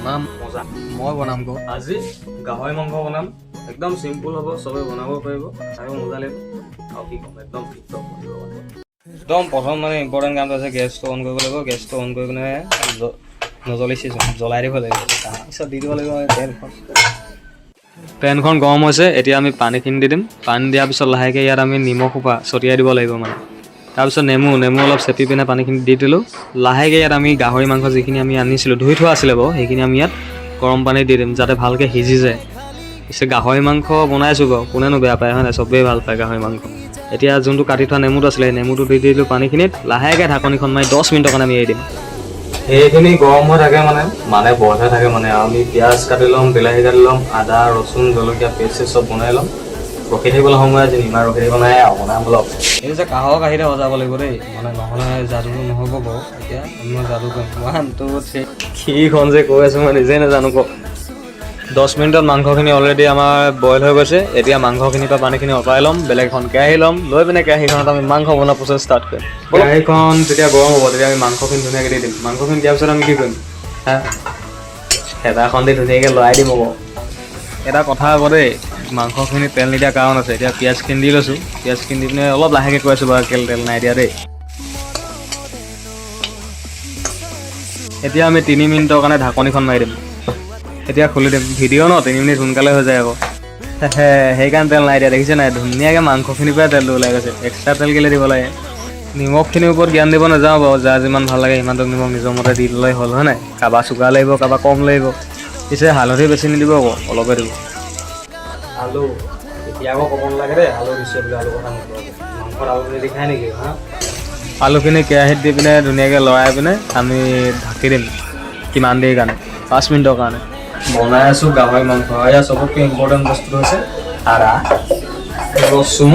বনাম মজা মই বনাম গো আজি গাহৰি মাংস বনাম একদম সিম্পল হ'ব সবে বনাব পাৰিব আৰু মজা লাগিব আৰু কি ক'ম একদম টিকটক বনিব একদম প্ৰথম মানে ইম্পৰ্টেণ্ট কামটো আছে গেছটো অন কৰিব লাগিব গেছটো অন কৰি কিনে নজ্বলিছে জ্বলাই দিব লাগিব তাৰপিছত দি দিব লাগিব পেনখন গৰম হৈছে এতিয়া আমি পানীখিনি দি দিম পানী দিয়াৰ পিছত লাহেকৈ ইয়াত আমি নিমখ সোপা ছটিয়াই দিব লাগিব মানে তাৰপিছত নেমু অলপ চেপি পিনে পানীখিনি দি দিলোঁ লাহেকৈ ইয়াত আমি গাহৰি মাংস যিখিনি আমি আনিছিলোঁ ধুই থোৱা আছিলে বাৰু সেইখিনি আমি ইয়াত গৰম পানী দি দিম যাতে ভালকৈ সিজি যায় পিছে গাহৰি মাংস বনাইছোঁ বাৰু কোনেনো বেয়া পায় হয় নাই চবেই ভাল পায় গাহৰি মাংস এতিয়া যোনটো কাটি থোৱা নেমুটো আছিলে সেই নেমুটো দি দিলোঁ পানীখিনিত লাহেকৈ ঢাকনিখন মাৰি 10 মিনিটৰ কাৰণে আমি এৰি দিম সেইখিনি গৰম হৈ থাকে মানে বইল হৈ থাকে মানে আমি পিঁয়াজ কাটি ল'ম বিলাহী কাটি ল'ম আদা ৰচুন জলকীয়া পেষ্ট চব বনাই ল'ম ৰখি থাকিবলৈ সময় আছে ইমান ৰখি থাকিব নাই বনাম অলপ এইটো যে কাঁহৰ কাঁহীতে সজাব লাগিব দেই মানে নহ'লে যাদু নহ'ব বাৰু এতিয়া মই যাদু কৰিম 1 2 3 কিখন যে কৈ আছোঁ মই নিজে নাজানো কওক 10 মিনিটত মাংসখিনি অলৰেডি আমাৰ বইল হৈ গৈছে এতিয়া মাংসখিনিৰ পৰা পানীখিনি অঁতৰাই ল'ম বেলেগ এখন কেৰাহী ল'ম লৈ পিনে কেৰাহীখনত আমি মাংস বনোৱা প্ৰচেছ ষ্টাৰ্ট কৰিম কেৰাহীখন যেতিয়া গৰম হ'ব তেতিয়া আমি মাংসখিনি ধুনীয়াকৈ দি দিম মাংসখিনি দিয়াৰ পিছত আমি কি কৰিম হেতাখন দি ধুনীয়াকৈ লৰাই দিম আকৌ এটা কথা আকৌ দেই মাংসখিনি তেল নিদিয়া কাৰণ আছে এতিয়া পিঁয়াজখিনি দি লৈছোঁ পিঁয়াজখিনি দি পিনে অলপ লাহেকৈ কৈ আছোঁ বাৰু তেল নাই দিয়া দেই এতিয়া আমি 3 মিনিটৰ কাৰণে ঢাকনিখন মাৰি দিম এতিয়া খুলি দিম ভিডিঅ' ন 3 মিনিট সোনকালে হৈ যায় আকৌ সেইকাৰণে তেল নাই দিয়া দেখিছে নাই ধুনীয়াকৈ মাংসখিনিৰ পৰাই তেলটো ওলাই গৈছে এক্সট্ৰা তেল কেলৈ দিব লাগে নিমখখিনিৰ ওপৰত জ্ঞান দিব নাযাওঁ বাৰু যাৰ যিমান ভাল লাগে সিমানটো নিমখ নিজৰ মতে দি ল'লেই হ'ল হয় নাই কাৰোবাৰ চুগাৰ লাগিব কাৰোবাৰ কম লাগিব পিছে হালধি বেছি নিদিব আকৌ অলপে দিব আলু এতিয়া আকৌ ক'ব নালাগে দেই আলু দিছে বুলি আলু কথা নক'ব মাংসত আলু নিদি খায় নেকি হা আলুখিনি কেৰাহীত দি পিনে ধুনীয়াকৈ লৰাই পিনে আমি ঢাকি দিম কিমান দেৰিৰ কাৰণে 5 মিনিটৰ কাৰণে বনাই আছোঁ গাহৰি মাংস এয়া চবতকৈ ইম্পৰ্টেণ্ট বস্তুটো হৈছে আদা ৰচুন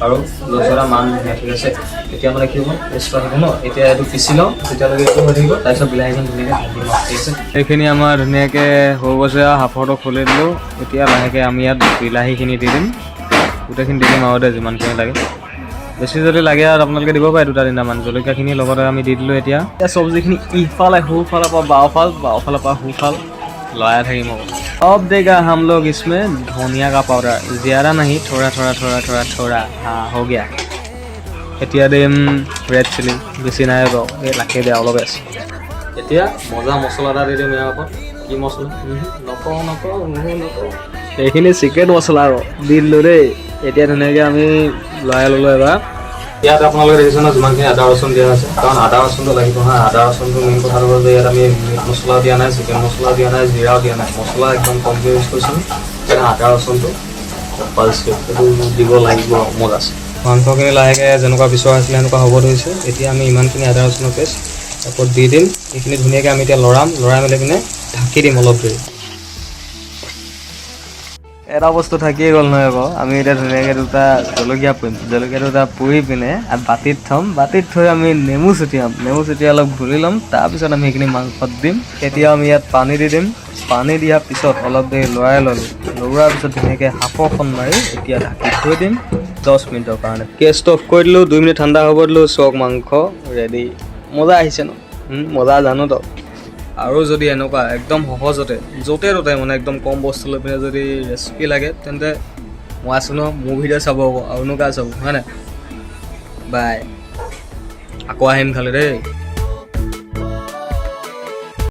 আৰু লচুৰা মান ধুনীয়া ঠিক আছে এতিয়া মানে কি হ'ব পেষ্টটো আহিব ন এতিয়া এইটো পিচি লওঁ তেতিয়ালৈকে এইটো হৈ থাকিব তাৰপিছত বিলাহীখন ধুনীয়াকৈ ভাজি লওঁ ঠিক আছে এইখিনি আমাৰ ধুনীয়াকৈ হৈ গৈছে আৰু হাফৰটো খুলি দিলোঁ এতিয়া লাহেকৈ আমি ইয়াত বিলাহীখিনি দি দিম গোটেইখিনি দি দিম আৰু দে যিমানখিনি লাগে বেছি যদি লাগে আৰু আপোনালোকে দিব পাৰে 2-3টামান জলকীয়াখিনিৰ লগতে আমি দি দিলোঁ এতিয়া চব্জিখিনি ইফালে সোঁফালৰ পৰা বাওঁফালৰ পৰা সোঁফাল लया थे अब देगा हम लोग इसमें धनिया का पाउडर ज़्यादा नहीं थोड़ा थोड़ा थोड़ा थोड़ा थोड़ा हाँ हो गया এতিয়া দিম ৰেড চিলি বেছি নাই বাৰু এই লাখে দিয়া অলপ আছে এতিয়া মজা মছলা এটা দি দিম ইয়াৰ ওপৰত কি মছলা নকওঁ এইখিনি চিকেন মছলা আৰু দি দিলোঁ দেই এতিয়া ধুনীয়াকৈ আমি লৰাই ল'লোঁ এবাৰ ইয়াত আপোনালোকে দেখিছে ন যিমানখিনি আদা ৰচুন দিয়া আছে কাৰণ আদা ৰচুনটো লাগিব হা আদা ৰচুনটো মেইন কথাটো হ'ল যে ইয়াত আমি মিট মছলাও দিয়া নাই চিকেন মছলাও দিয়া নাই জিৰাও দিয়া নাই মছলা একদম কমকৈ ইউজ কৰিছোঁ সেইকাৰণে আদা ৰচুনটো পালচকৈ সেইটো দিব লাগিব মজা আছে মাংসখিনি লাহেকৈ যেনেকুৱা বিচৰা হৈছিলে সেনেকুৱা হ'ব ধৰিছে এতিয়া আমি ইমানখিনি আদা ৰচুনৰ পেষ্ট ওপৰত দি দিম এইখিনি ধুনীয়াকৈ আমি এতিয়া লৰাই মেলি কিনে ঢাকি দিম অলপ দেৰি এটা বস্তু থাকিয়ে গ'ল নহয় আকৌ আমি এতিয়া ধুনীয়াকৈ জলকীয়া পুৰিম জলকীয়া দুটা পুৰি পিনে বাতিত থ'ম বাতিত থৈ আমি নেমু ছটিয়াই অলপ ঘূৰি ল'ম তাৰপিছত আমি সেইখিনি মাংসত দিম এতিয়া আমি ইয়াত পানী দি দিম পানী দিয়াৰ পিছত অলপ দেৰি লৰাই ল'লোঁ লৰোৱাৰ পিছত ধুনীয়াকৈ হাফৰখন মাৰি এতিয়া ঢাকি থৈ দিম 10 মিনিটৰ কাৰণে গেছটো অফ কৰি দিলোঁ 2 মিনিট ঠাণ্ডা হ'ব দিলোঁ চক মাংস ৰেডি মজা আহিছে ন মজা জানো তই আৰু যদি এনেকুৱা একদম সহজতে য'তে ত'তে মানে একদম কম বস্তু লৈ পিনে যদি ৰেচিপি লাগে তেন্তে মই আছোঁ ন মোৰ ভিডিঅ' চাব আকৌ আৰুনো কাৰ চাব হয় নাই বাই আকৌ আহিম খালি দেই